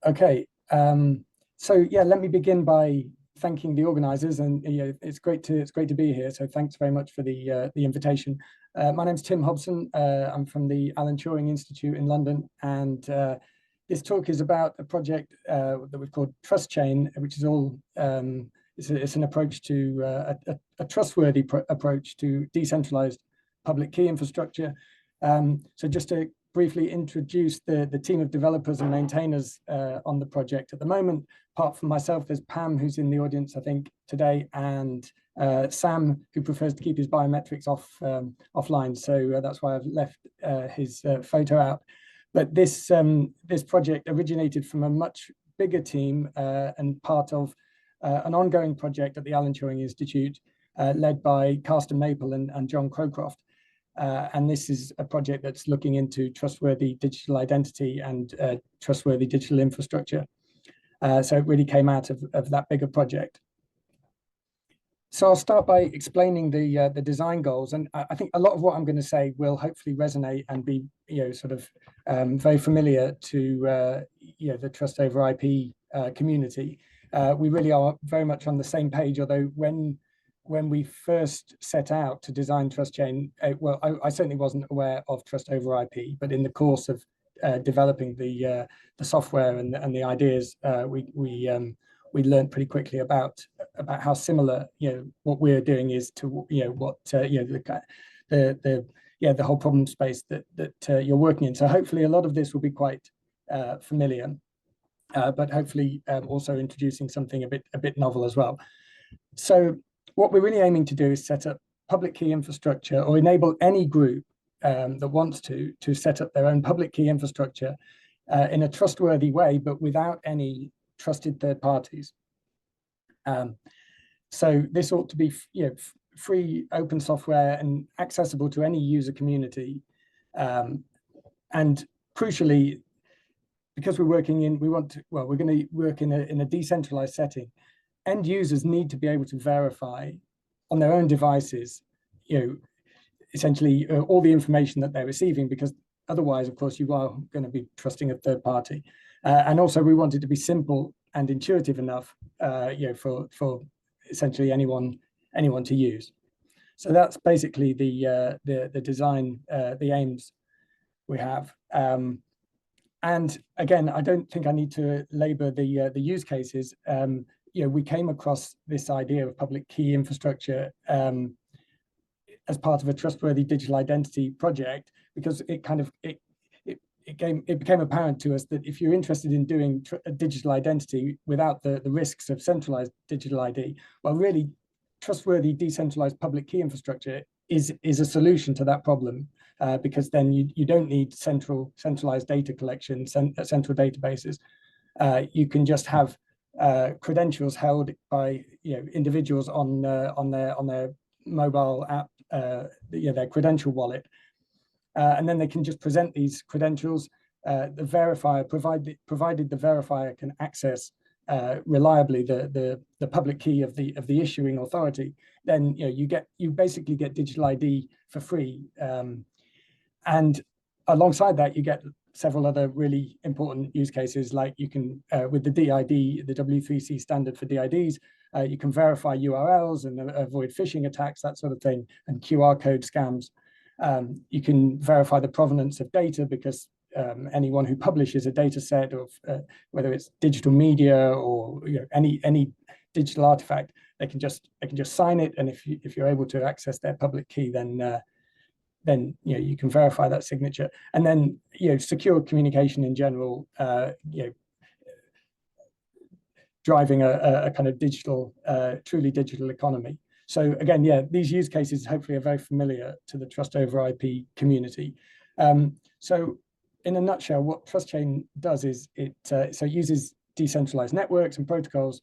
Okay, so yeah, let me begin by thanking the organisers, and it's great to be here. So thanks very much for the invitation. My name's Tim Hobson. I'm from the Alan Turing Institute in London, and this talk is about a project that we've called Trustchain, which is all it's an approach to a trustworthy approach to decentralized public key infrastructure. So just to briefly introduce the team of developers and maintainers on the project at the moment. Apart from myself, there's Pam, who's in the audience, I think, today, and Sam, who prefers to keep his biometrics offline. So that's why I've left his photo out. But this project originated from a much bigger team and part of an ongoing project at the Alan Turing Institute, led by Carsten Maple and John Crowcroft. And this is a project that's looking into trustworthy digital identity and trustworthy digital infrastructure. So it really came out of that bigger project. So I'll start by explaining the design goals, and I think a lot of what I'm going to say will hopefully resonate and be sort of very familiar to the Trust over IP community. We really are very much on the same page, although when we first set out to design Trustchain, well, I certainly wasn't aware of Trust over IP, but in the course of developing the software and the ideas, we learned pretty quickly about how similar what we're doing is to what the whole problem space that you're working in. So hopefully a lot of this will be quite familiar, but hopefully also introducing something a bit novel as well. So what we're really aiming to do is set up public key infrastructure, or enable any group that wants to set up their own public key infrastructure in a trustworthy way, but without any trusted third parties. So this ought to be free, open software and accessible to any user community. And crucially, because we're going to work in a decentralized setting, end users need to be able to verify on their own devices, essentially all the information that they're receiving, because otherwise, of course, you are going to be trusting a third party. And also, we want it to be simple and intuitive enough, for essentially anyone to use. So that's basically the design, the aims we have. And again, I don't think I need to labor the use cases. We came across this idea of public key infrastructure as part of a trustworthy digital identity project, because it became apparent to us that if you're interested in doing a digital identity without the risks of centralized digital ID, well, really, trustworthy decentralized public key infrastructure is a solution to that problem, because then you don't need centralized data collection, central databases. You can just have credentials held by individuals on their mobile app, their credential wallet, and then they can just present these credentials. The verifier, provided the verifier can access reliably the public key of the issuing authority, then you basically get digital ID for free, and alongside that you get several other really important use cases, like you can, with the DID, the W3C standard for DIDs, you can verify URLs and avoid phishing attacks, that sort of thing, and QR code scams. You can verify the provenance of data, because anyone who publishes a data set of whether it's digital media or any digital artifact, they can just sign it, and if you're able to access their public key, then you can verify that signature. And then secure communication in general, driving a kind of digital, truly digital economy. So again, these use cases hopefully are very familiar to the Trust over IP community. So in a nutshell, what Trustchain does is it uses decentralized networks and protocols,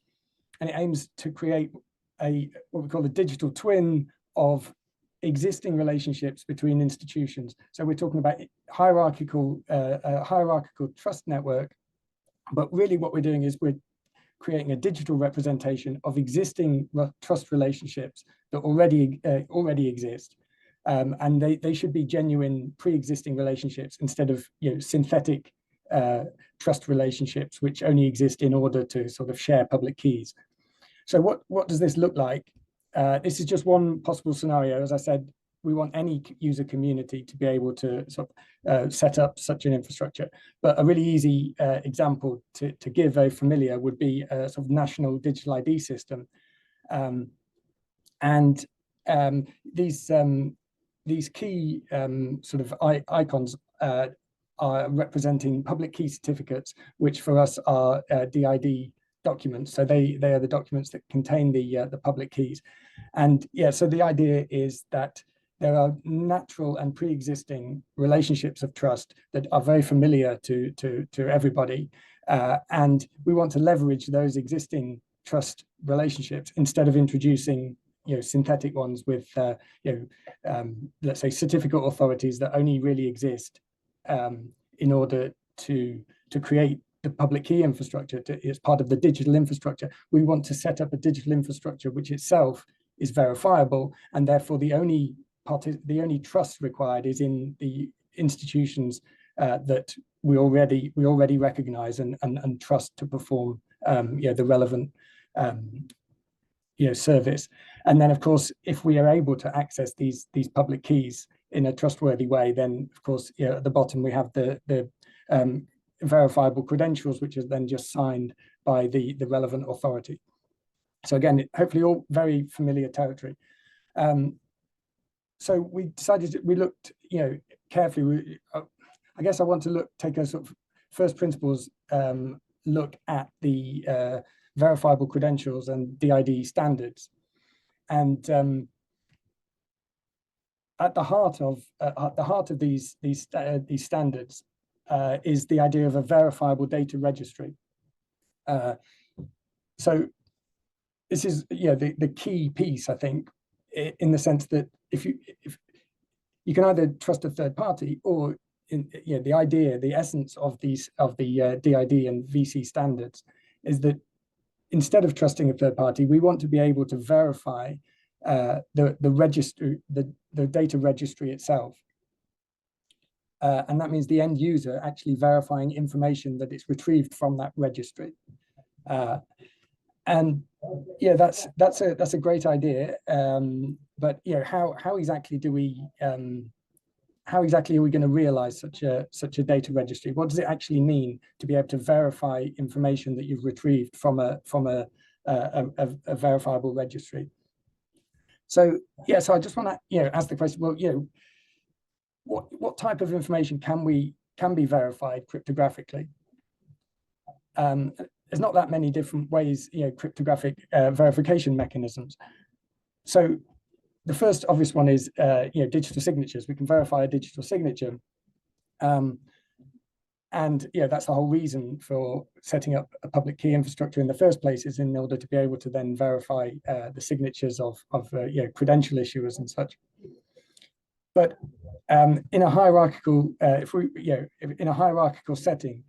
and it aims to create what we call a digital twin of existing relationships between institutions. So we're talking about hierarchical trust network, but really what we're doing is we're creating a digital representation of existing trust relationships that already exist, and they should be genuine pre-existing relationships instead of synthetic trust relationships which only exist in order to sort of share public keys. So what does this look like? This is just one possible scenario. As I said, we want any user community to be able to sort of set up such an infrastructure. But a really easy example to give, very familiar, would be a sort of national digital ID system. These key sort of icons are representing public key certificates, which for us are DID documents. So they are the documents that contain the public keys. And yeah, so the idea is that there are natural and pre-existing relationships of trust that are very familiar to everybody. And we want to leverage those existing trust relationships instead of introducing synthetic ones with let's say certificate authorities that only really exist in order to create the public key infrastructure. It's part of the digital infrastructure. We want to set up a digital infrastructure which itself is verifiable, and therefore the only trust required is in the institutions that we already recognize and trust to perform the relevant service. And then, of course, if we are able to access these public keys in a trustworthy way, then of course at the bottom we have the verifiable credentials, which is then just signed by the relevant authority. So again, hopefully all very familiar territory. So we decided, we looked carefully. I guess I want to take a sort of first principles look at the verifiable credentials and DID standards. And at the heart of these standards is the idea of a verifiable data registry. So this is the key piece, I think, in the sense that if you can either trust a third party, or the idea, the essence of the DID and VC standards is that instead of trusting a third party, we want to be able to verify the data registry itself. And that means the end user actually verifying information that it's retrieved from that registry. And yeah, that's a great idea. But how exactly are we going to realize such a data registry? What does it actually mean to be able to verify information that you've retrieved from a verifiable registry? So yeah, so I just want to ask the question. Well, what type of information can be verified cryptographically? There's not that many different ways, cryptographic verification mechanisms. So the first obvious one is digital signatures. We can verify a digital signature, and that's the whole reason for setting up a public key infrastructure in the first place, is in order to be able to then verify the signatures of credential issuers and such. But in a hierarchical, in a hierarchical setting,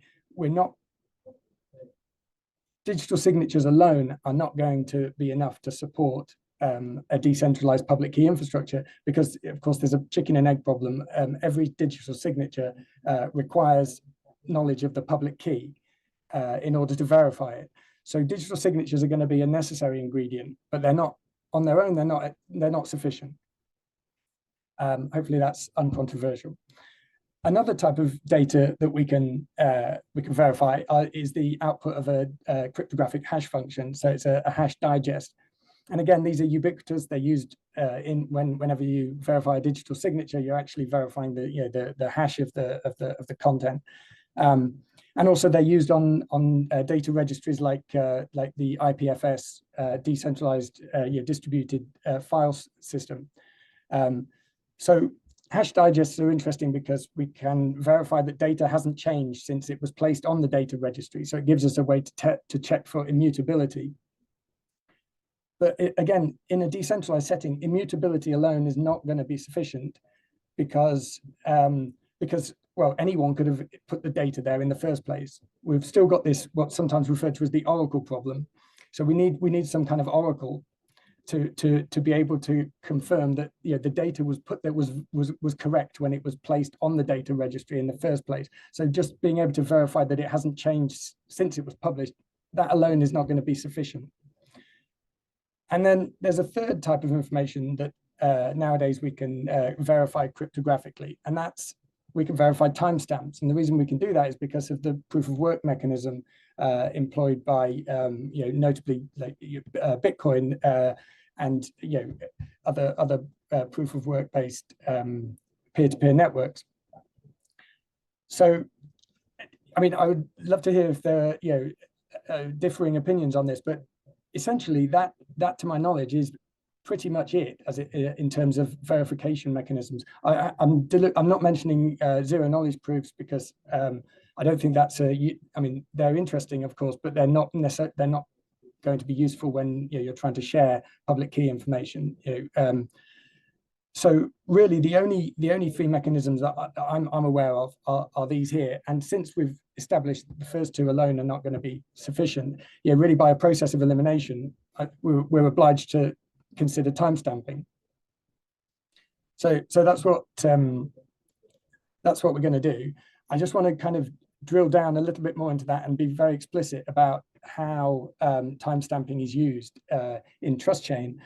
digital signatures alone are not going to be enough to support a decentralized public key infrastructure, because of course there's a chicken and egg problem. Every digital signature requires knowledge of the public key in order to verify it. So digital signatures are going to be a necessary ingredient, but they're not on their own. They're not sufficient. Hopefully that's uncontroversial. Another type of data that we can verify is the output of a cryptographic hash function. So it's a hash digest. And again, these are ubiquitous. They're used whenever you verify a digital signature, you're actually verifying the hash of the content. And also they're used on data registries like the IPFS, decentralized distributed files system. So hash digests are interesting because we can verify that data hasn't changed since it was placed on the data registry. So it gives us a way to check for immutability. But again, in a decentralized setting, immutability alone is not going to be sufficient because well, anyone could have put the data there in the first place. We've still got this, what's sometimes referred to as the oracle problem. So we need some kind of oracle to be able to confirm that the data was correct when it was placed on the data registry in the first place. So just being able to verify that it hasn't changed since it was published, that alone is not going to be sufficient. And then there's a third type of information that nowadays we can verify cryptographically, and that's we can verify timestamps. And the reason we can do that is because of the proof of work mechanism employed by notably like Bitcoin and other proof of work based peer-to-peer networks. So, I mean, I would love to hear if there are differing opinions on this, but essentially that to my knowledge is pretty much it as in terms of verification mechanisms. I'm not mentioning zero knowledge proofs because I don't think that's I mean, they're interesting, of course, but they're not going to be useful when you're trying to share public key information. So really, the only three mechanisms that I'm aware of are these here. And since we've established the first two alone are not going to be sufficient, really by a process of elimination, we're obliged to consider timestamping. So that's what we're going to do. I just want to kind of drill down a little bit more into that and be very explicit about how timestamping is used in Trustchain.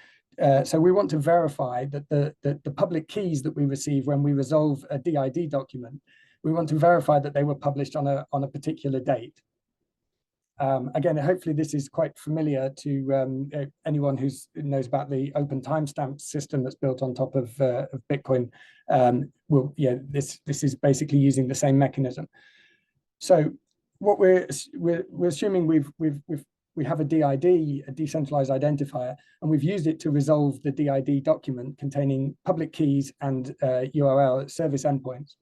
So we want to verify that the public keys that we receive when we resolve a DID document, we want to verify that they were published on a particular date. Again, hopefully this is quite familiar to anyone who knows about the open timestamp system that's built on top of Bitcoin. This is basically using the same mechanism. So what we're assuming we have a DID, a decentralized identifier, and we've used it to resolve the DID document containing public keys and URL service endpoints.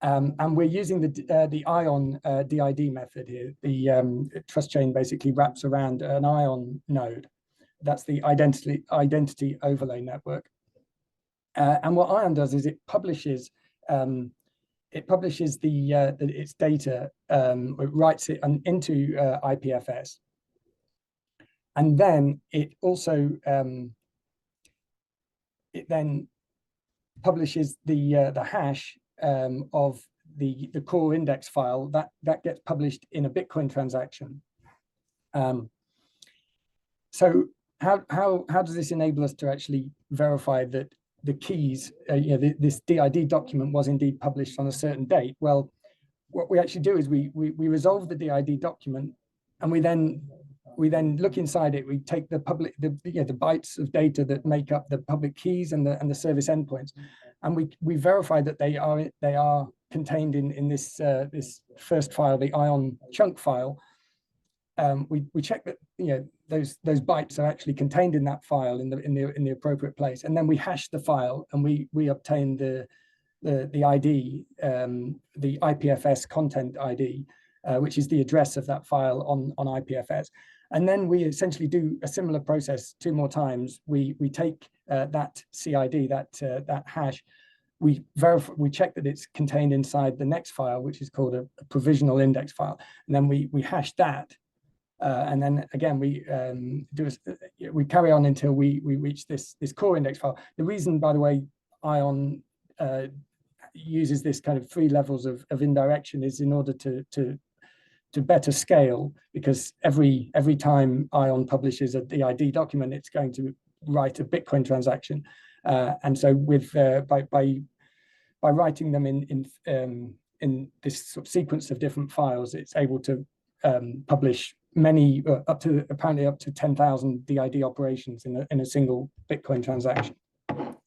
And we're using the ION DID method here. The Trustchain basically wraps around an ION node. That's the identity overlay network. And what ION does is it publishes its data, it writes it into IPFS, and then it also it then publishes the hash of the core index file that gets published in a Bitcoin transaction. So how does this enable us to actually verify that the keys, this DID document was indeed published on a certain date? Well, what we actually do is we resolve the DID document, and we then look inside it. We take the bytes of data that make up the public keys and the service endpoints, and we verify that they are contained in this first file, the ION chunk file. We check that those bytes are actually contained in that file in the appropriate place, and then we hash the file, and we obtain the ID, the IPFS content ID, which is the address of that file on IPFS. And then we essentially do a similar process 2 more times. We take that CID, that hash, we check that it's contained inside the next file, which is called a provisional index file, and then we hash that. And then again, we carry on until we reach this core index file. The reason, by the way, ION uses this kind of 3 levels of indirection is in order to better scale, because every time ION publishes a DID document, it's going to write a Bitcoin transaction, and so with by writing them in this sort of sequence of different files, it's able to publish many apparently up to 10,000 DID operations in a single Bitcoin transaction.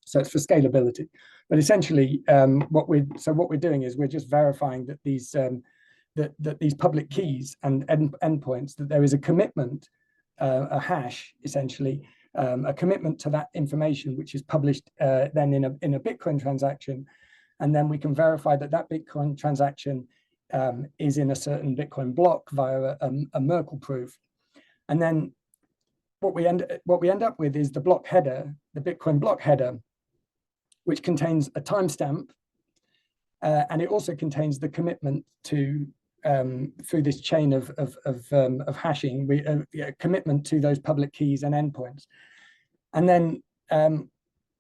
So it's for scalability. But essentially, what we're doing is we're just verifying that these these public keys and endpoints, that there is a commitment, a hash essentially, a commitment to that information which is published then in a Bitcoin transaction, and then we can verify that that Bitcoin transaction is in a certain Bitcoin block via a Merkle proof. And then what we end up with is the block header, the Bitcoin block header, which contains a timestamp, and it also contains the commitment to through this chain of hashing, commitment to those public keys and endpoints. And then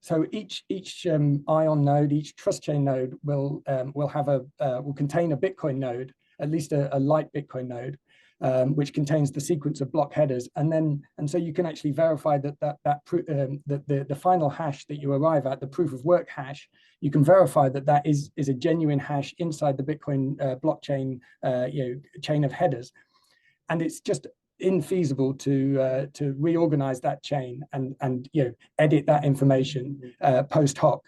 so each ion node, each Trustchain node will contain a Bitcoin node, at least a light Bitcoin node, which contains the sequence of block headers, and so you can actually verify that the final hash that you arrive at, the proof of work hash, you can verify that is a genuine hash inside the Bitcoin blockchain chain of headers, and it's just infeasible to reorganize that chain and edit that information post hoc,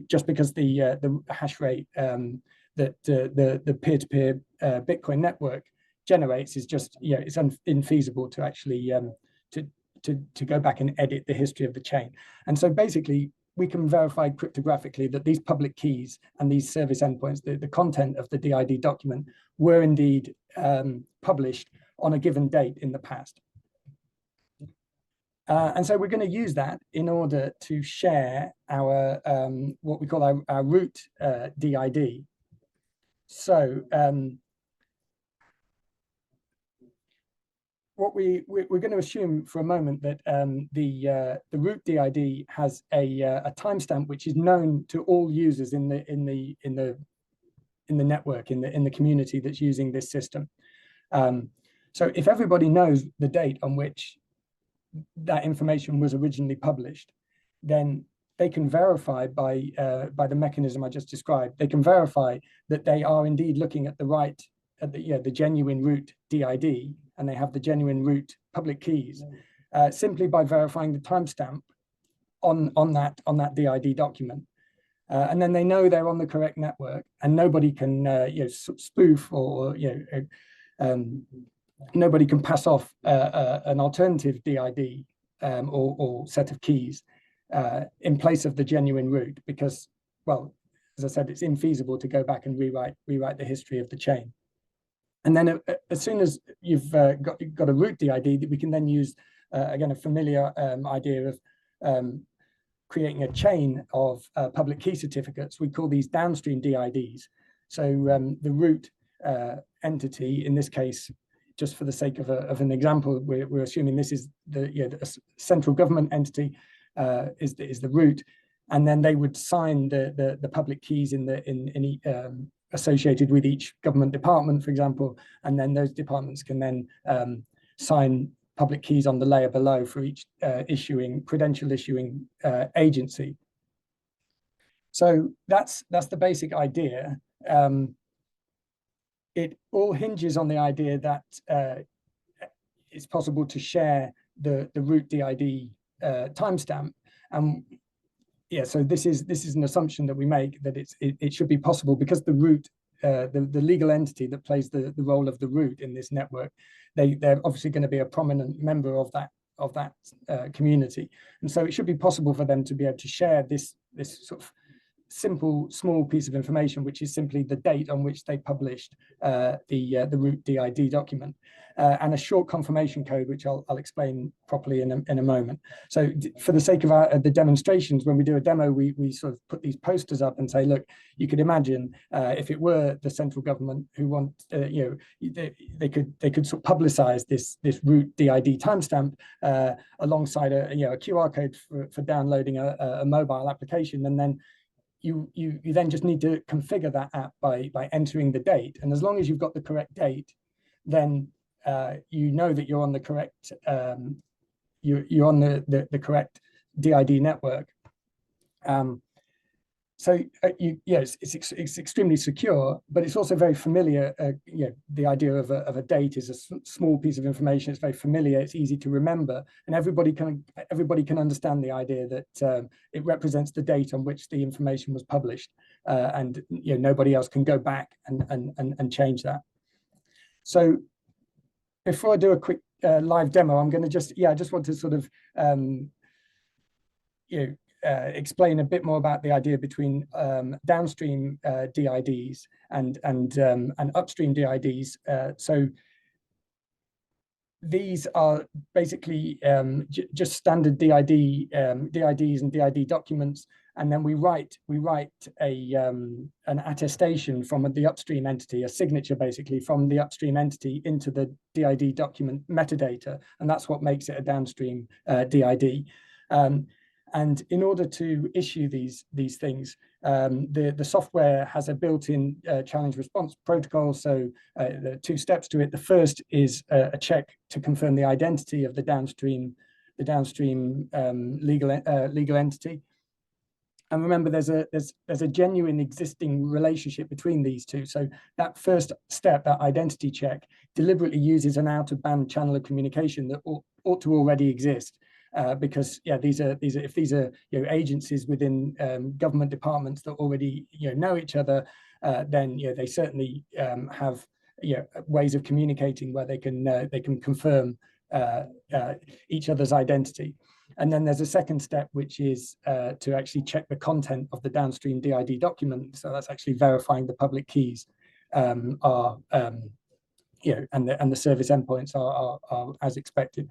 just because the hash rate that the peer-to-peer Bitcoin network generates is just it's infeasible to actually to go back and edit the history of the chain. And so basically we can verify cryptographically that these public keys and these service endpoints, the content of the DID document, were indeed published on a given date in the past. And so we're going to use that in order to share our what we call our root DID. So what we're going to assume for a moment that the root DID has a timestamp which is known to all users in the network, in the community that's using this system. So if everybody knows the date on which that information was originally published, then they can verify by the mechanism I just described. They can verify that they are indeed looking at the genuine root DID, and they have the genuine root public keys, simply by verifying the timestamp on that DID document. And then they know they're on the correct network, and nobody can spoof or nobody can pass off an alternative DID or set of keys in place of the genuine root, because, well, as I said, it's infeasible to go back and rewrite the history of the chain. And then as soon as you've got a root DID, we can then use, again, a familiar idea of creating a chain of public key certificates. We call these downstream DIDs. So the root entity, in this case, just for the sake of an example, we're assuming this is the central government entity is the root, and then they would sign the public keys associated with each government department, for example, and then those departments can then sign public keys on the layer below for each credential issuing agency. So that's the basic idea. It all hinges on the idea that it's possible to share the root DID timestamp, and so this is an assumption that we make, that it should be possible, because the root, the legal entity that plays the role of the root in this network, they're obviously going to be a prominent member of that community, and so it should be possible for them to be able to share this sort of simple small piece of information, which is simply the date on which they published the root DID document, and a short confirmation code, which I'll explain properly in a moment. So for the sake of the demonstrations, when we do a demo, we sort of put these posters up and say, look, you could imagine if it were the central government who want, they could sort of publicize this root DID timestamp alongside a QR code for downloading a mobile application, and then you then just need to configure that app by entering the date, and as long as you've got the correct date, then you know that you're on the correct you're on the correct DID network. It's extremely secure, but it's also very familiar. The idea of a date is a small piece of information. It's very familiar. It's easy to remember, and everybody can understand the idea that it represents the date on which the information was published, and nobody else can go back and change that. So before I do a quick live demo, I'm going to I just want to sort of explain a bit more about the idea between downstream DIDs and upstream DIDs. So these are basically just standard DIDs and DID documents and then we write an attestation from the upstream entity, a signature basically from the upstream entity into the DID document metadata, and that's what makes it a downstream DID. And in order to issue these things, the software has a built-in challenge response protocol. So there are two steps to it. The first is a check to confirm the identity of the downstream legal entity. And remember, there's a genuine existing relationship between these two. So that first step, that identity check, deliberately uses an out-of-band channel of communication that ought to already exist. Because these are agencies within government departments that already know each other, then they certainly have ways of communicating where they can confirm each other's identity. And then there's a second step, which is to actually check the content of the downstream DID document. So that's actually verifying the public keys and the service endpoints are as expected.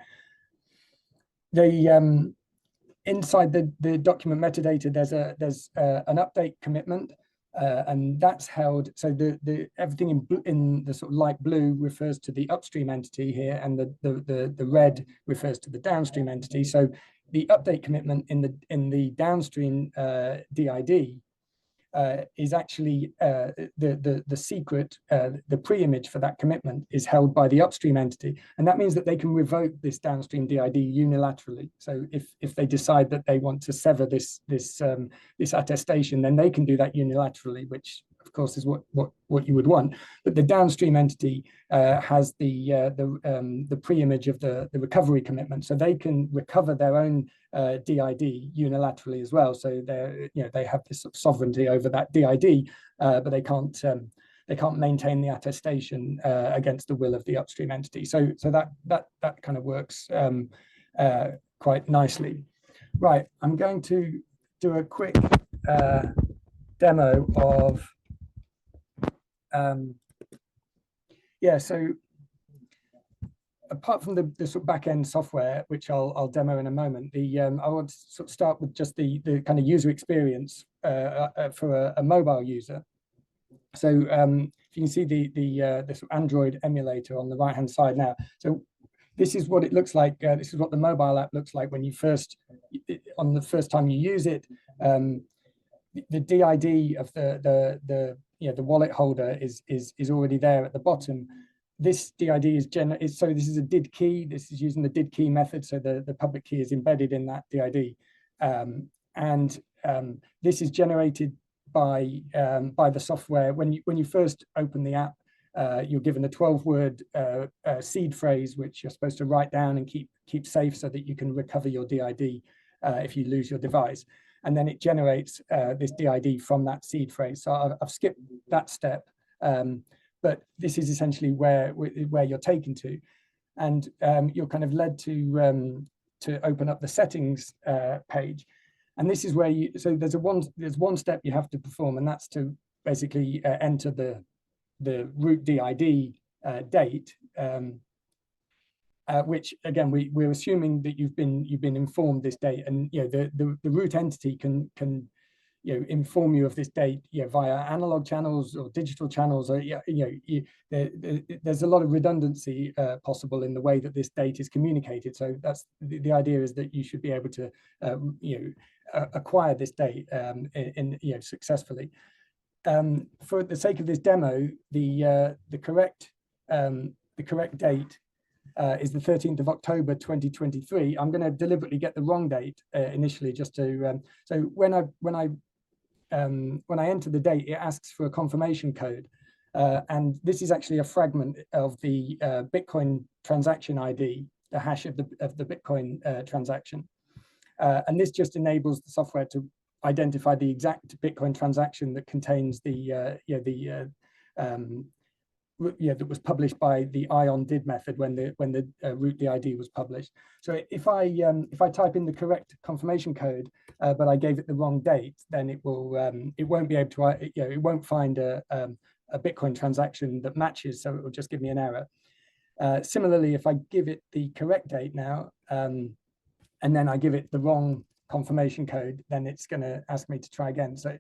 Inside the document metadata, there's an update commitment, and that's held. So the everything in the sort of light blue refers to the upstream entity here, and the red refers to the downstream entity. So the update commitment in the downstream DID is actually the secret, the pre-image for that commitment is held by the upstream entity. And that means that they can revoke this downstream DID unilaterally. So if they decide that they want to sever this attestation, then they can do that unilaterally, which of course is what you would want. But the downstream entity has the pre-image of the recovery commitment, so they can recover their own DID unilaterally as well. So they have this sort of sovereignty over that DID, but they can't maintain the attestation against the will of the upstream entity. So that kind of works quite nicely. Right, I'm going to do a quick demo of so apart from the sort of back-end software, which I'll demo in a moment, I want to sort of start with just the kind of user experience for a mobile user. So if you can see the sort of Android emulator on the right-hand side now. So this is what it looks like. This is what the mobile app looks like when you on the first time you use it. The DID of the wallet holder is already there at the bottom. This DID so this is a DID key. This is using the DID key method, so the public key is embedded in that DID, and this is generated by the software. When you first open the app, you're given a 12-word seed phrase, which you're supposed to write down and keep safe so that you can recover your DID if you lose your device. And then it generates this DID from that seed phrase. So I've skipped that step, but this is essentially where you're taken to, and you're kind of led to open up the settings page. And this is where there's one step you have to perform, and that's to basically enter the root DID date. Which again we're assuming that you've been informed this date, and the root entity can inform you of this date via analog channels or digital channels, or there's a lot of redundancy possible in the way that this date is communicated. So that's the idea, is that you should be able to acquire this date successfully. For the sake of this demo, the correct date is the 13th of October 2023. I'm going to deliberately get the wrong date initially, just to so when I enter the date, it asks for a confirmation code, and this is actually a fragment of the Bitcoin transaction ID, the hash of the Bitcoin transaction, and this just enables the software to identify the exact Bitcoin transaction that contains that was published by the ion did method when the root DID was published. So if I type in the correct confirmation code, but I gave it the wrong date, then it won't be able to it won't find a Bitcoin transaction that matches, so it will just give me an error. Similarly, if I give it the correct date now, and then I give it the wrong confirmation code, then it's going to ask me to try again. So,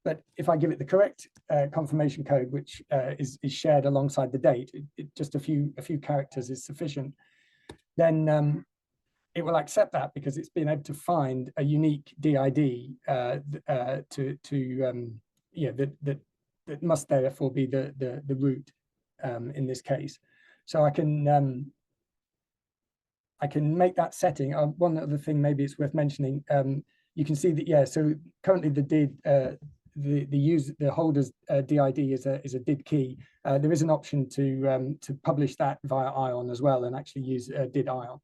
but if I give it the correct confirmation code, which is shared alongside the date, just a few characters is sufficient, then it will accept that because it's been able to find a unique DID that must therefore be the root in this case. So I can make that setting. One other thing maybe it's worth mentioning. You can see that, yeah. So currently the holder's DID is a DID key. There is an option to publish that via ION as well and actually use DID ION.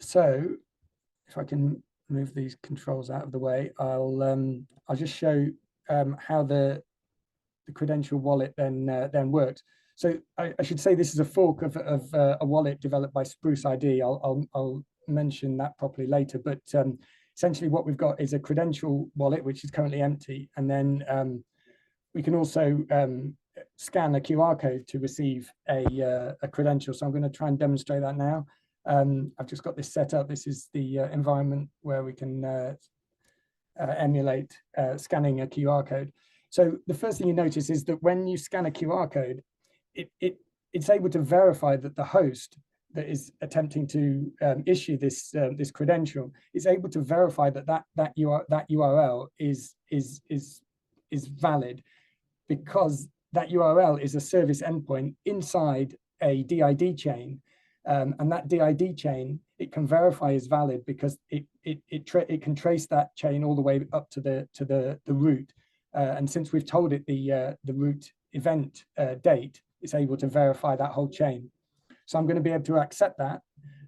So if I can move these controls out of the way, I'll just show how the credential wallet then works. So I should say this is a fork of a wallet developed by Spruce ID. I'll mention that properly later, but essentially what we've got is a credential wallet which is currently empty, and then we can also scan a QR code to receive a credential. So I'm going to try and demonstrate that now. I've just got this set up. This is the environment where we can emulate scanning a QR code. So the first thing you notice is that when you scan a QR code, it's able to verify that the host that is attempting to issue this credential is able to verify that URL is valid, because that URL is a service endpoint inside a DID chain, and that DID chain it can verify is valid because it can trace that chain all the way up to the root, and since we've told it the root event date, it's able to verify that whole chain. So I'm going to be able to accept that,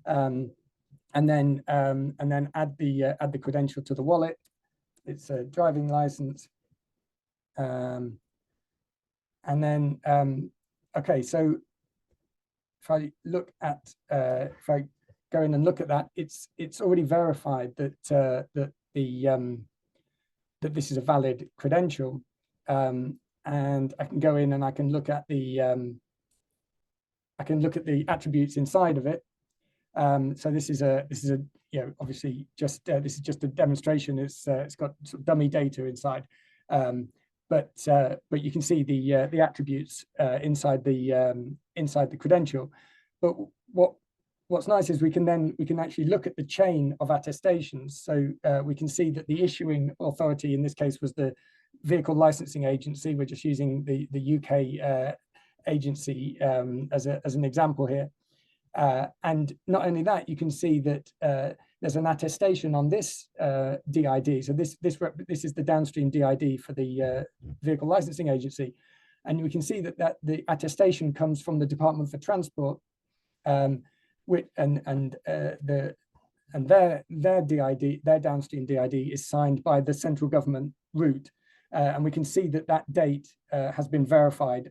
and then add the credential to the wallet. It's a driving license, and then okay. So if I look at if I go in and look at that, it's already verified that that this is a valid credential, and I can go in and I can look at the attributes inside of it. So this is a obviously just this is just a demonstration. It's got sort of dummy data inside, but you can see the attributes inside the credential. But what's nice is we can actually look at the chain of attestations. So we can see that the issuing authority in this case was the Vehicle Licensing Agency. We're just using the UK agency as an example here. And not only that, you can see that there's an attestation on this DID. So this is the downstream DID for the Vehicle Licensing Agency, and we can see that the attestation comes from the Department for Transport, and their DID, their downstream DID, is signed by the central government root, and we can see that date has been verified.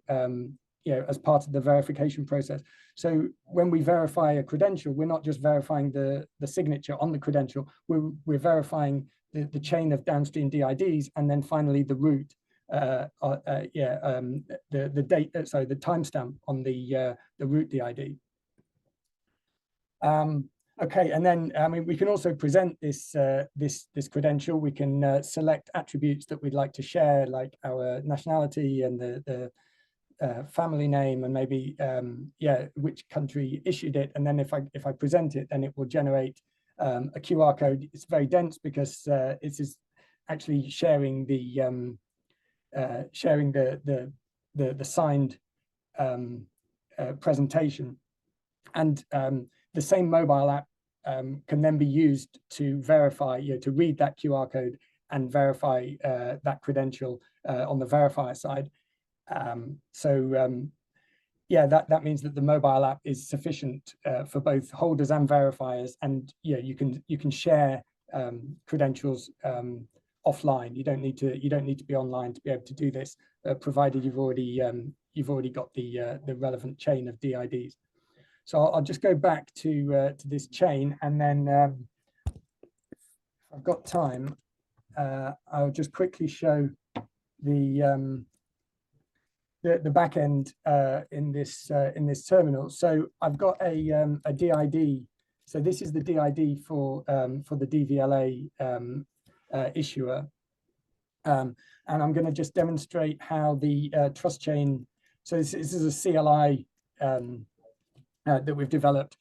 As part of the verification process. So when we verify a credential, we're not just verifying the signature on the credential, we're verifying the chain of downstream DIDs, and then finally the root, the date, sorry, the timestamp on the root DID. Okay, and then we can also present this credential. We can select attributes that we'd like to share, like our nationality and the family name, and maybe which country issued it. And then if I present it, then it will generate a QR code. It's very dense because it is actually sharing the signed presentation, and the same mobile app can then be used to verify, to read that QR code and verify that credential on the verifier side. That means that the mobile app is sufficient for both holders and verifiers, and you can share credentials offline. You don't need to be online to be able to do this, provided you've already got the relevant chain of DIDs. So I'll just go back to this chain, and then if I've got time, I'll just quickly show the back end in this terminal. So I've got a DID So this is the DID for the DVLA issuer. And I'm going to just demonstrate how the Trustchain, so this is a CLI that we've developed,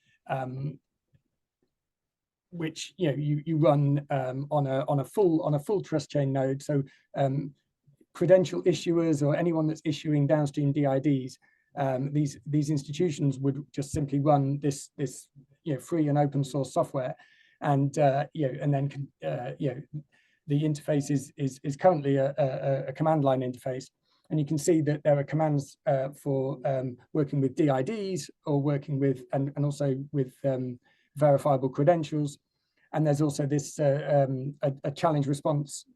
which you run on a full Trustchain node. So credential issuers or anyone that's issuing downstream DIDs, these institutions would just simply run this free and open source software, and and then the interface is currently a command line interface, and you can see that there are commands for working with DIDs or working with and also with verifiable credentials, and there's also this a challenge response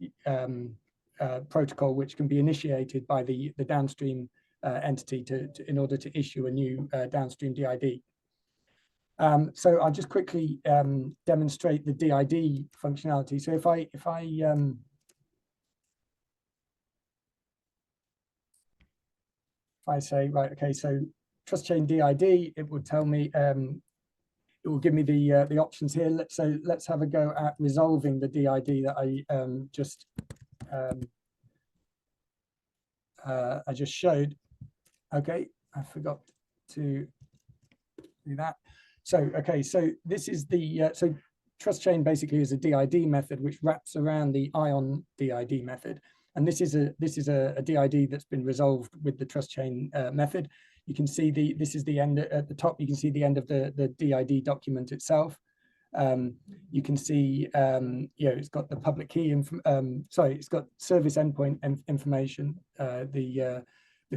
protocol which can be initiated by the downstream entity in order to issue a new downstream DID. So I'll just quickly demonstrate the DID functionality. So if I say, right, okay, so Trustchain DID, it will tell me, it will give me the options here. So let's have a go at resolving the DID that I just showed. Okay, I forgot to do that. So okay, so this is the so Trustchain basically is a DID method which wraps around the ION DID method, and this is a DID that's been resolved with the Trustchain method. You can see this is the end at the top. You can see the end of the DID document itself. You can see it's got the public key it's got service endpoint information, the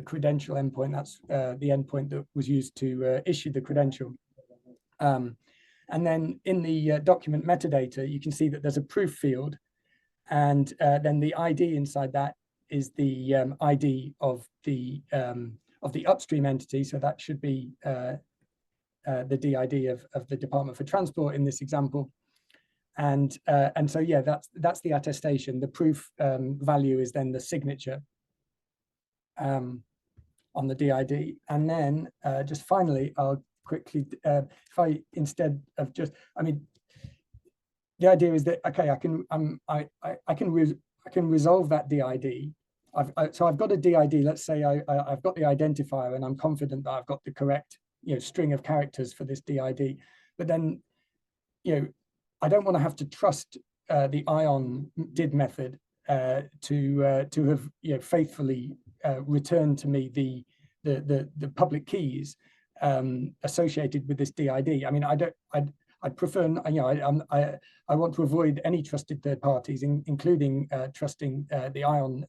credential endpoint. That's the endpoint that was used to issue the credential. And then in the document metadata, you can see that there's a proof field, and then the ID inside that is the ID of the upstream entity. So that should be the DID of the Department for Transport in this example. And so yeah, that's the attestation. The proof value is then the signature on the DID. And then just finally, I'll quickly, if I, instead of just, I mean, the idea is that, okay, I can resolve that DID. So I've got a DID, let's say I've got the identifier and I'm confident that I've got the correct string of characters for this DID, but then I don't want to have to trust the ION DID method to have faithfully returned to me the public keys associated with this DID. I mean, I'd prefer, I want to avoid any trusted third parties, including trusting the ION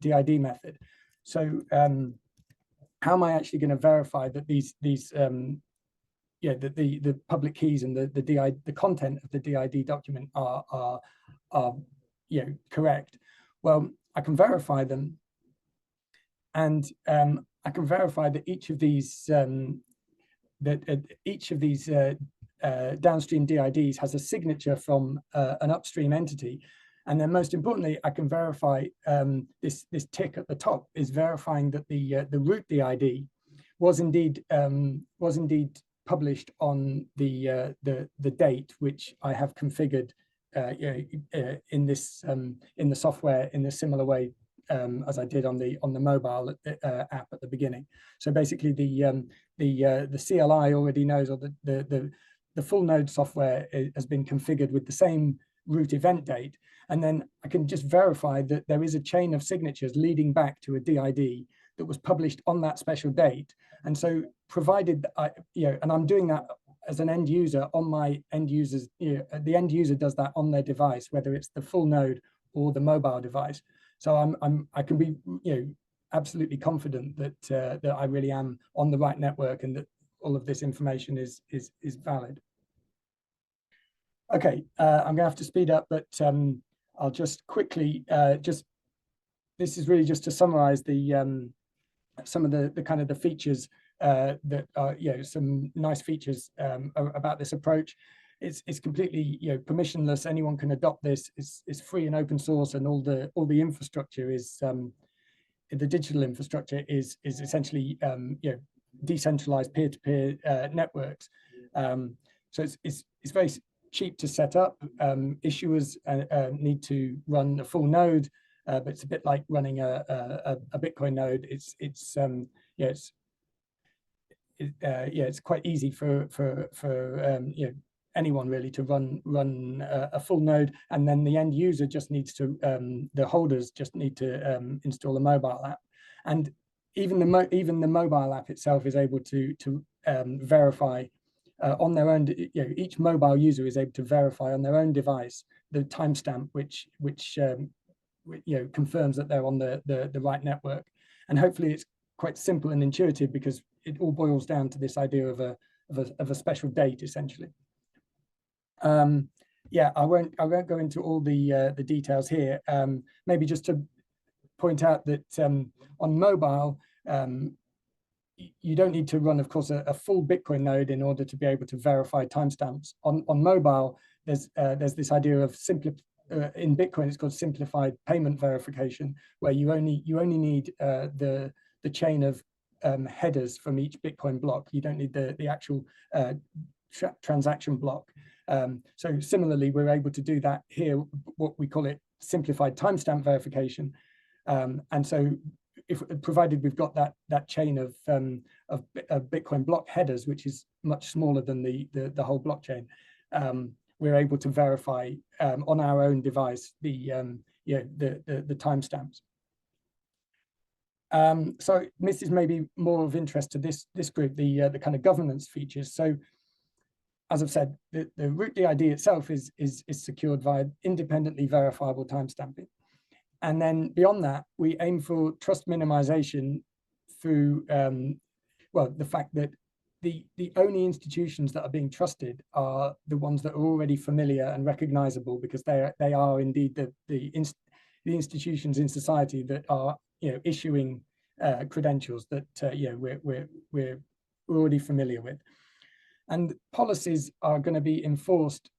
DID method. So how am I actually going to verify that that the public keys and the content of the DID document are correct? Well, I can verify them, and I can verify that each of these downstream DIDs has a signature from an upstream entity. And then most importantly, I can verify this tick at the top is verifying that the root DID was indeed published on the date which I have configured in the software in a similar way as I did on the mobile app at the beginning. So basically, the CLI already knows, or the full node software has been configured with the same root event date, and then I can just verify that there is a chain of signatures leading back to a DID that was published on that special date. And so, provided and I'm doing that as an end user on my end users, the end user does that on their device, whether it's the full node or the mobile device. So I can be absolutely confident that I really am on the right network and that all of this information is valid. Okay, I'm gonna have to speed up, but I'll just quickly this is really just to summarize the some of the kind of the features that are some nice features about this approach. It's completely permissionless. Anyone can adopt this. It's free and open source, and all the infrastructure is the digital infrastructure is essentially decentralized peer-to-peer networks. So it's very cheap to set up. Issuers need to run a full node, but it's a bit like running a Bitcoin node. It's quite easy for anyone really to run a full node, and then the end user just needs to the holders just need to install a mobile app, and even the mobile app itself is able to verify on their own. Each mobile user is able to verify on their own device the timestamp which confirms that they're on the right network, and hopefully it's quite simple and intuitive because it all boils down to this idea of a special date, essentially. I won't go into all the details here. Maybe just to point out that on mobile, you don't need to run, of course, a full Bitcoin node in order to be able to verify timestamps. On mobile, there's this idea of in Bitcoin, it's called simplified payment verification, where you only need the chain of headers from each Bitcoin block. You don't need the actual transaction block. So similarly, we're able to do that here, what we call it simplified timestamp verification. And so provided we've got that chain of Bitcoin block headers, which is much smaller than the whole blockchain, we're able to verify on our own device the timestamps. So this is maybe more of interest to this group, the kind of governance features. So as I've said, the root DID itself is secured via independently verifiable timestamping. And then beyond that, we aim for trust minimization through, the fact that the only institutions that are being trusted are the ones that are already familiar and recognizable, because they are indeed the institutions in society that are issuing credentials that we're already familiar with. And policies are going to be enforced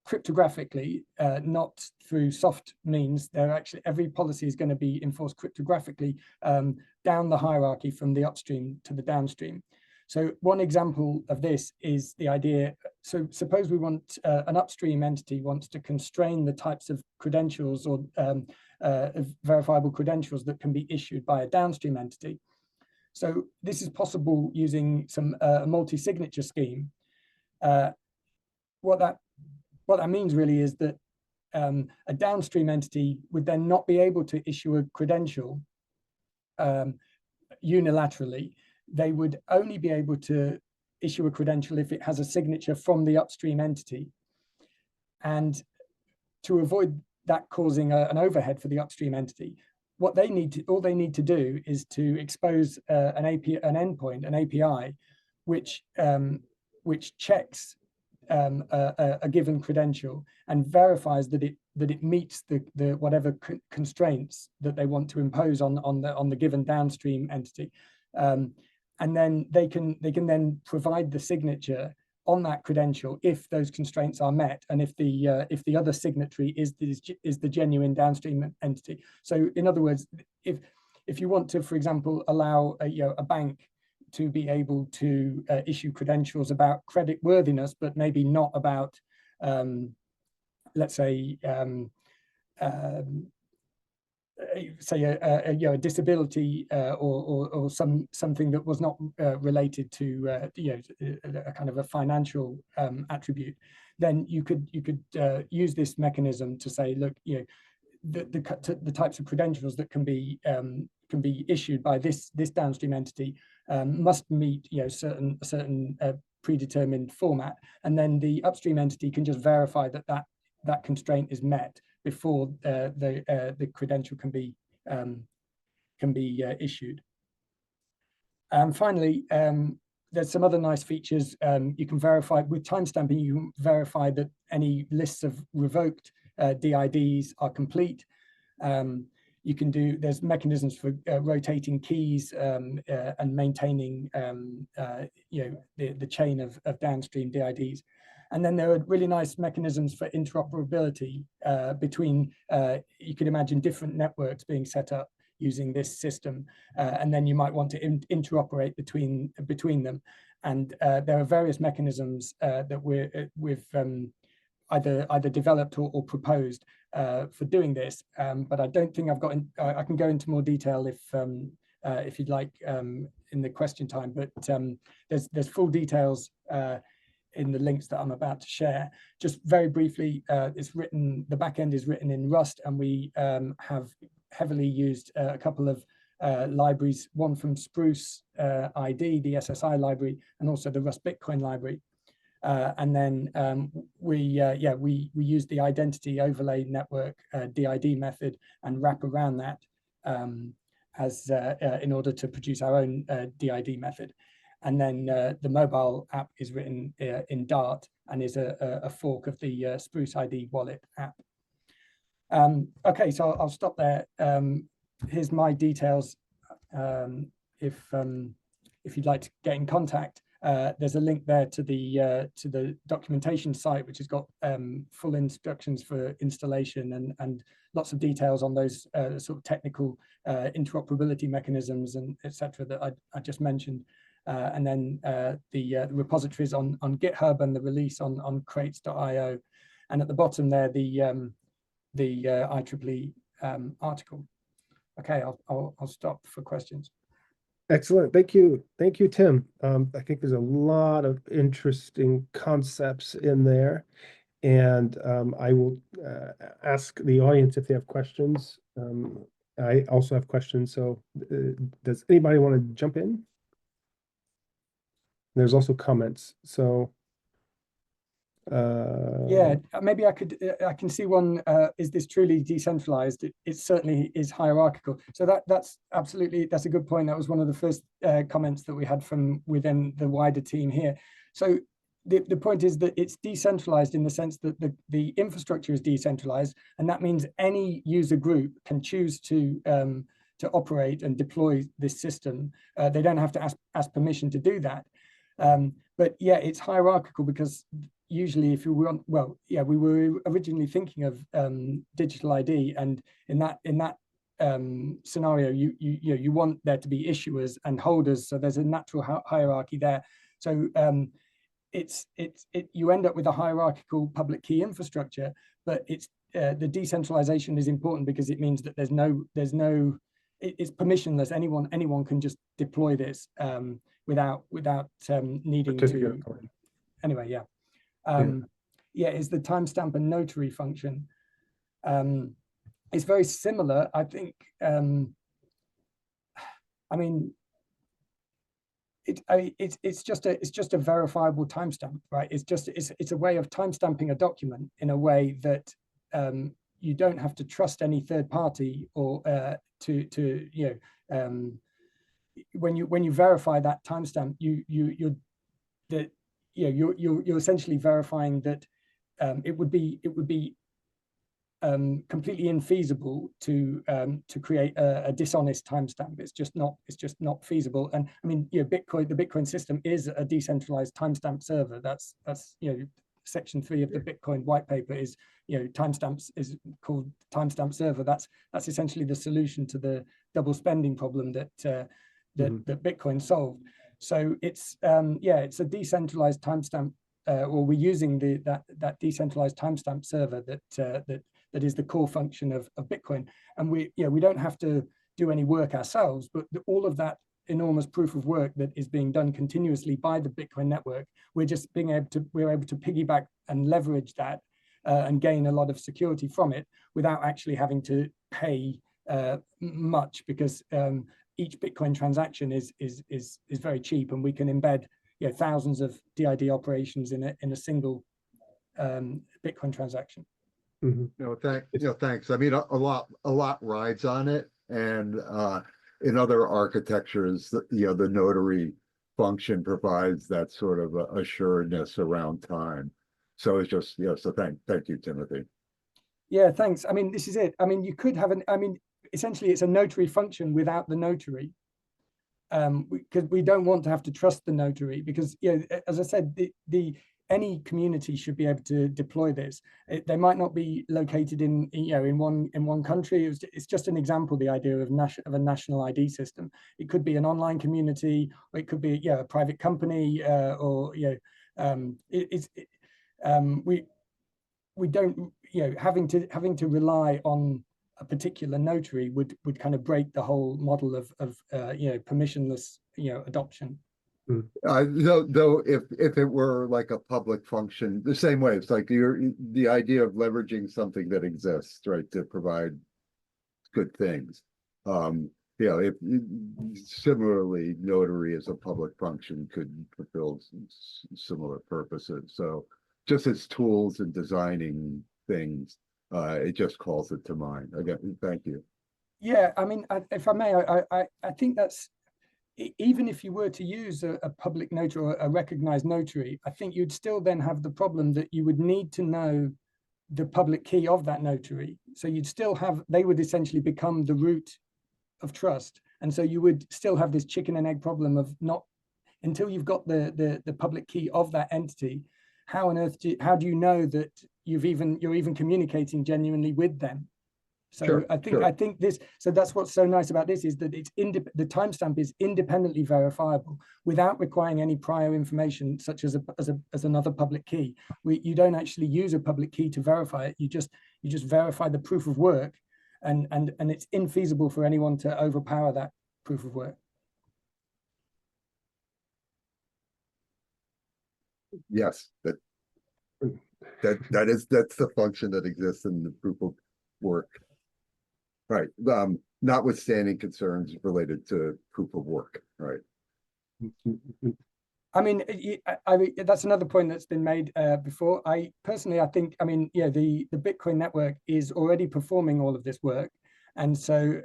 cryptographically, not through soft means. They're actually, every policy is going to be enforced cryptographically down the hierarchy from the upstream to the downstream. So one example of this is the idea, so suppose we want an upstream entity wants to constrain the types of credentials or verifiable credentials that can be issued by a downstream entity. So this is possible using some multi-signature scheme. What that means really is that a downstream entity would then not be able to issue a credential unilaterally. They would only be able to issue a credential if it has a signature from the upstream entity. And to avoid that causing an overhead for the upstream entity, all they need to do is to expose an endpoint, an API, which checks a given credential and verifies that it meets the whatever constraints that they want to impose on the given downstream entity, and then they can then provide the signature on that credential if those constraints are met, and if the other signatory is the genuine downstream entity. So in other words, if you want to, for example, allow a bank to be able to issue credentials about credit worthiness, but maybe not about, let's say, a disability or something that was not related to a kind of a financial attribute, then you could use this mechanism to say, look, the types of credentials that can be issued by this downstream entity must meet certain predetermined format, and then the upstream entity can just verify that constraint is met before the credential can be issued. And finally, there's some other nice features. You can verify with timestamping. You can verify that any lists of revoked DIDs are complete. There's mechanisms for rotating keys and maintaining the chain of downstream DIDs. And then there are really nice mechanisms for interoperability between, you can imagine different networks being set up using this system, and then you might want to interoperate between them. And there are various mechanisms that we've either developed or proposed for doing this, but I don't think I've got. I can go into more detail if you'd like in the question time. But there's full details in the links that I'm about to share. Just very briefly, it's written. The backend is written in Rust, and we have heavily used a couple of libraries. One from Spruce ID, the SSI library, and also the Rust Bitcoin library. And then we use the identity overlay network DID method and wrap around that as in order to produce our own DID method. And then the mobile app is written in Dart and is a fork of the Spruce ID wallet app. Okay, so I'll stop there. Here's my details. If you'd like to get in contact. There's a link there to the documentation site, which has got full instructions for installation and lots of details on those sort of technical interoperability mechanisms and etc. that I just mentioned. And then the repositories on GitHub and the release on crates.io. And at the bottom there, the IEEE article. Okay, I'll stop for questions. Excellent. Thank you, Tim. I think there's a lot of interesting concepts in there, and I will ask the audience if they have questions. I also have questions, so does anybody want to jump in? There's also comments, so yeah, maybe I can see one. Is this truly decentralized? It certainly is hierarchical. So that's a good point. That was one of the first comments that we had from within the wider team here. So the point is that it's decentralized in the sense that the infrastructure is decentralized, and that means any user group can choose to operate and deploy this system. They don't have to ask permission to do that. But yeah, it's hierarchical because usually if you want, well, yeah, we were originally thinking of digital ID, and in that scenario, you want there to be issuers and holders, so there's a natural hierarchy there. So you end up with a hierarchical public key infrastructure, but the decentralization is important because it means that it's permissionless. Anyone can just deploy this without needing to. Anyway, yeah. Yeah, is the timestamp and notary function. It's very similar, I think. I mean, it's just a verifiable timestamp, right? It's a way of timestamping a document in a way that you don't have to trust any third party or when you verify that timestamp, you're essentially verifying that it would be completely infeasible to create a dishonest timestamp. It's just not feasible. And I mean, the Bitcoin system is a decentralized timestamp server. That's section 3 of the Bitcoin white paper is timestamps is called timestamp server. That's essentially the solution to the double spending problem that that Bitcoin solved. So it's it's a decentralized timestamp, or we're using that decentralized timestamp server that is the core function of Bitcoin. And we don't have to do any work ourselves, but all of that enormous proof of work that is being done continuously by the Bitcoin network, we're able to piggyback and leverage that and gain a lot of security from it without actually having to pay much, because each Bitcoin transaction is very cheap, and we can embed thousands of DID operations in a single Bitcoin transaction. Thanks. I mean, a lot rides on it, and in other architectures, the notary function provides that sort of assuredness around time. So it's just so thank you, Timothy. Yeah, thanks. I mean, this is it. I mean, you could have essentially it's a notary function without the notary, because we don't want to have to trust the notary, because as I said, any community should be able to deploy this. They might not be located in in one country. It's just an example. The idea of a national ID system. It could be an online community, or it could be a private company, or we don't having to rely on a particular notary would kind of break the whole model of permissionless adoption. Though if it were like a public function, the same way, it's like the idea of leveraging something that exists, right, to provide good things. If similarly, notary as a public function could fulfill similar purposes. So just as tools in designing things, it just calls it to mind. Again, thank you. Yeah, I mean, if I may, I think that's, even if you were to use a public notary or a recognized notary, I think you'd still then have the problem that you would need to know the public key of that notary. So you'd still have, they would essentially become the root of trust. And so you would still have this chicken and egg problem of not, until you've got the public key of that entity, how on earth how do you know that you're even communicating genuinely with them? So sure, I think this, so that's what's so nice about this, is that it's the timestamp is independently verifiable without requiring any prior information, such as another public key. You don't actually use a public key to verify it. You just verify the proof of work, and it's infeasible for anyone to overpower that proof of work. Yes, that's the function that exists in the proof of work. Right. Notwithstanding concerns related to proof of work. Right. I mean, that's another point that's been made before. I think, I mean, the Bitcoin network is already performing all of this work. And so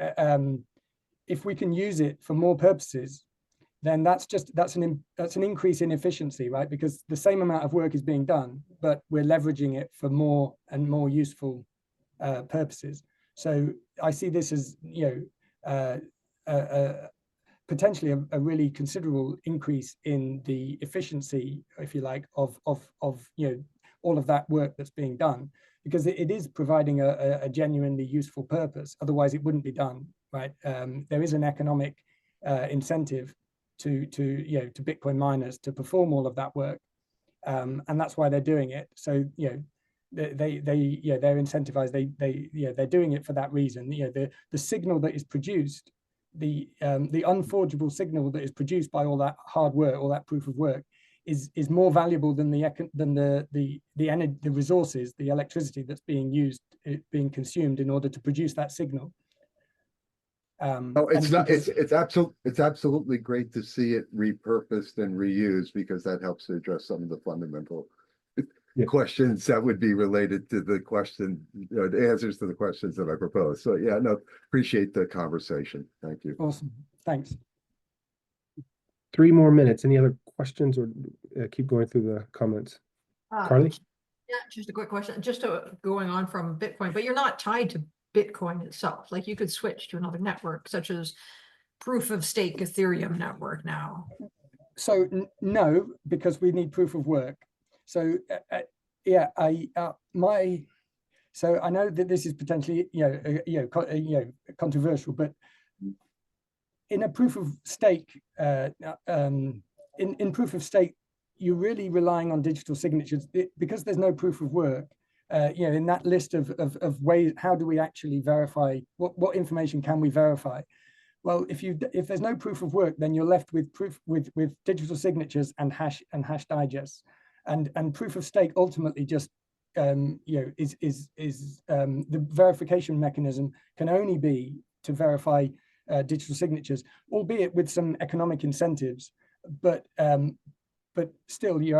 if we can use it for more purposes, then that's an increase in efficiency, right? Because the same amount of work is being done, but we're leveraging it for more and more useful purposes. So I see this as potentially a really considerable increase in the efficiency, if you like, of all of that work that's being done, because it is providing a genuinely useful purpose. Otherwise, it wouldn't be done, right? There is an economic incentive to Bitcoin miners to perform all of that work, and that's why they're doing it. So they're incentivized. They're doing it for that reason. The signal that is produced, the unforgeable signal that is produced by all that hard work, all that proof of work, is more valuable than the resources, the electricity that's being used, being consumed in order to produce that signal. It's absolutely great to see it repurposed and reused, because that helps to address some of the fundamental questions that would be related to the the answers to the questions that I proposed. So yeah, no, appreciate the conversation. Thank you. Awesome. Thanks. 3 more minutes. Any other questions, or keep going through the comments? Carly? Yeah, just a quick question. Just going on from Bitcoin, but you're not tied to Bitcoin itself. Like, you could switch to another network, such as proof of stake Ethereum network now. So no, because we need proof of work. So so I know that this is potentially controversial, but in a proof of stake, in proof of stake, you're really relying on digital signatures, because there's no proof of work. In that list of ways, how do we actually verify, what information can we verify? Well, if there's no proof of work, then you're left with with digital signatures and hash digests, and proof of stake ultimately just is the verification mechanism can only be to verify digital signatures, albeit with some economic incentives, but still, the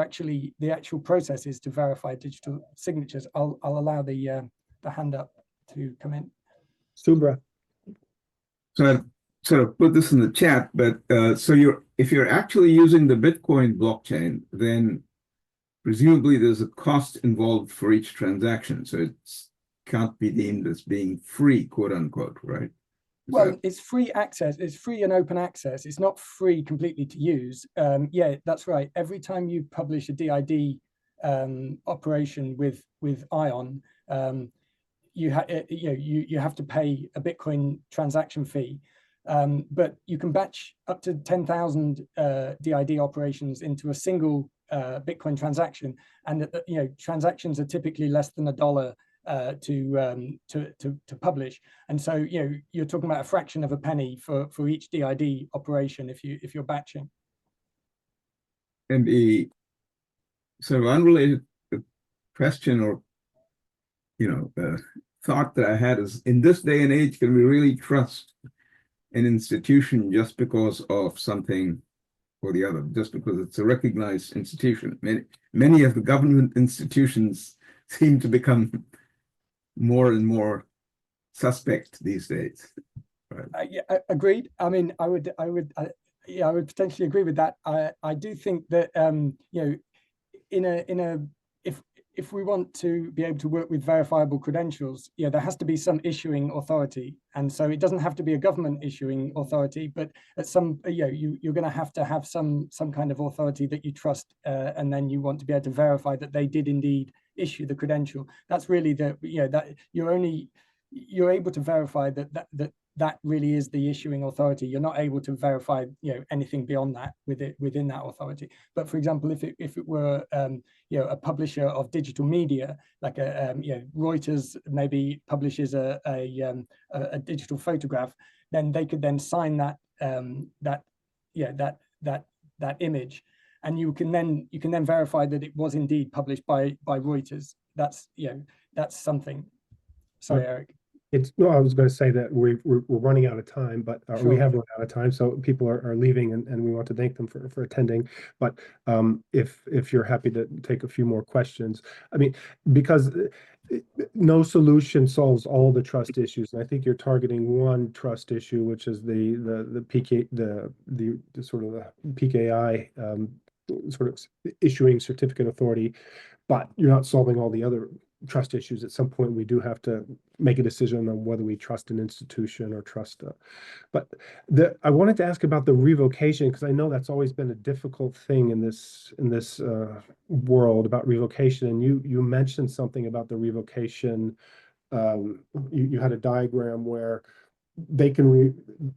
actual process is to verify digital signatures. I'll allow the hand up to come in. Subra. So I've sort of put this in the chat, but so if you're actually using the Bitcoin blockchain, then presumably there's a cost involved for each transaction. So it can't be deemed as being free, quote unquote, right? Well, it's free access. It's free and open access. It's not free completely to use. Yeah, that's right. Every time you publish a DID operation with Ion, you have to pay a Bitcoin transaction fee, but you can batch up to 10,000 DID operations into a single Bitcoin transaction, and transactions are typically less than $1 to publish, and so you're talking about a fraction of a penny for each DID operation if you're batching. And a sort of unrelated question or thought that I had is, in this day and age, can we really trust an institution just because of something or the other, just because it's a recognized institution? Many of the government institutions seem to become more and more suspect these days. Right. Yeah, agreed. I mean, I would potentially agree with that. I do think that if we want to be able to work with verifiable credentials, there has to be some issuing authority, and so it doesn't have to be a government issuing authority, but at some you're going to have some kind of authority that you trust, and then you want to be able to verify that they did indeed issue the credential. That's really that you're able to verify that really is the issuing authority. You're not able to verify anything beyond that within that authority. But for example, if it were a publisher of digital media, like Reuters maybe publishes a digital photograph, then they could then sign that image, and you can then verify that it was indeed published by Reuters. That's something. Sorry, Eric. No, I was going to say that we're running out of time, but Sure. We have run out of time, so people are leaving, and we want to thank them for attending. But if you're happy to take a few more questions, I mean, because no solution solves all the trust issues, and I think you're targeting one trust issue, which is the PK the sort of the PKI sort of issuing certificate authority, but you're not solving all the other trust issues. At some point, we do have to make a decision on whether we trust an institution or trust. But I wanted to ask about the revocation, because I know that's always been a difficult thing in this world about revocation. And you mentioned something about the revocation. You had a diagram where they can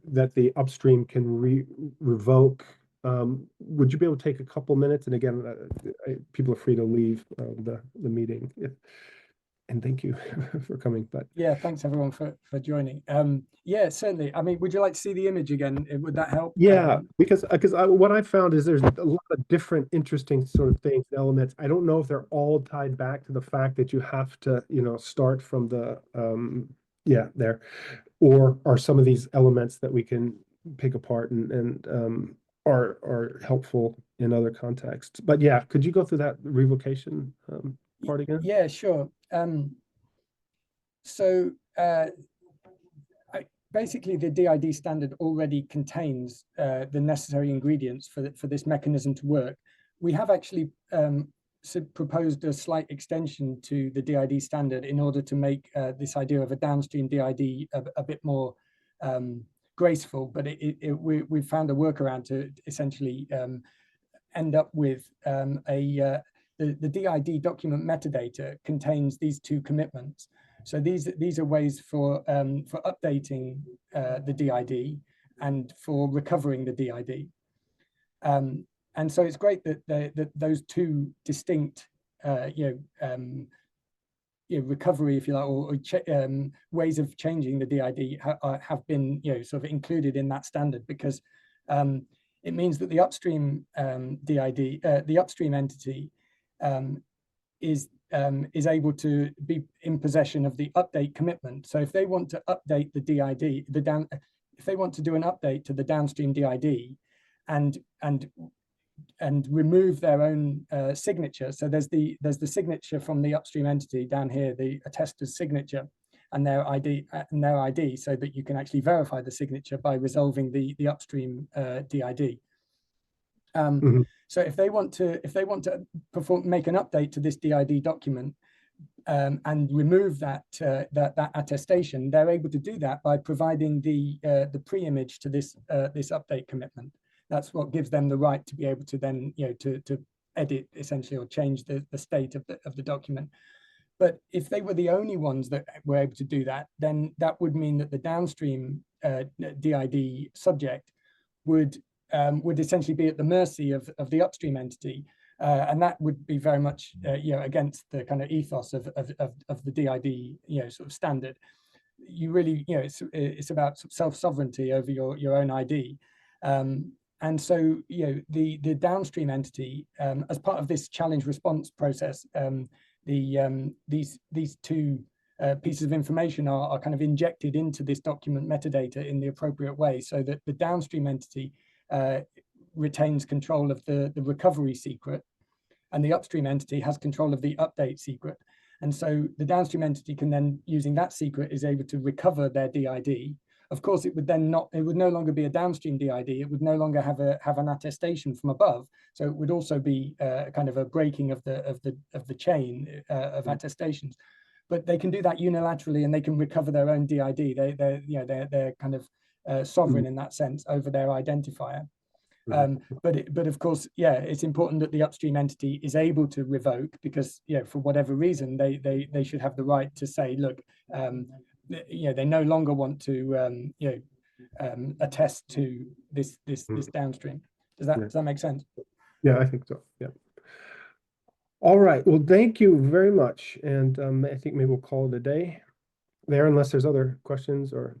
that the upstream can revoke. Would you be able to take a couple minutes? And again, people are free to leave the meeting. And thank you for coming. But yeah, thanks everyone for joining. Yeah, certainly. I mean, would you like to see the image again? Would that help? Yeah, because what I found is there's a lot of different interesting sort of things, elements. I don't know if they're all tied back to the fact that you have to, start from the there, or are some of these elements that we can pick apart and are helpful in other contexts. But yeah, could you go through that revocation part again? Yeah, sure. Basically, the DID standard already contains the necessary ingredients for this mechanism to work. We have actually proposed a slight extension to the DID standard in order to make this idea of a downstream DID a bit more graceful, but we found a workaround to essentially end up with the DID document metadata contains these two commitments. So these are ways for updating the DID and for recovering the DID. And so it's great that those two distinct recovery, if you like, or ways of changing the DID have been sort of included in that standard, because it means that the upstream DID, the upstream entity, is able to be in possession of the update commitment. So if they want to update the DID, if they want to do an update to the downstream DID and remove their own signature, so there's the signature from the upstream entity down here, the attester's signature, and their ID, so that you can actually verify the signature by resolving the upstream DID. So if they want to make an update to this DID document and remove that attestation, they're able to do that by providing the pre-image to this update commitment. That's what gives them the right to be able to then to edit essentially or change the state of the document. But if they were the only ones that were able to do that, then that would mean that the downstream DID subject would essentially be at the mercy of the upstream entity, and that would be very much against the kind of ethos of the DID sort of standard. You really it's about self-sovereignty over your own ID. And so the downstream entity, as part of this challenge response process, these two pieces of information are kind of injected into this document metadata in the appropriate way, so that the downstream entity retains control of the recovery secret, and the upstream entity has control of the update secret. And so the downstream entity can then, using that secret, is able to recover their DID. Of course, it would no longer be a downstream DID. It would no longer have an attestation from above. So it would also be kind of a breaking of the chain of attestations. But they can do that unilaterally, and they can recover their own DID. They're kind of sovereign in that sense over their identifier. But of course, it's important that the upstream entity is able to revoke, because for whatever reason they should have the right to say, look, they no longer want to attest to this downstream. Does that make sense? Yeah, I think so. Yeah. All right. Well, thank you very much, and I think maybe we'll call it a day there, unless there's other questions or.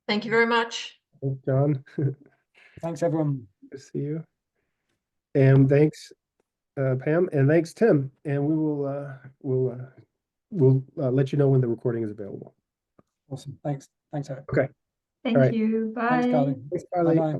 Thank you very much. Thanks, John. Thanks, everyone. Good to see you. And thanks, Pam, and thanks, Tim. And we will we'll let you know when the recording is available. Awesome. Thanks, Eric. Okay. Thank All right. you. Bye. Thanks, Carly. Thanks, Carly. Bye-bye.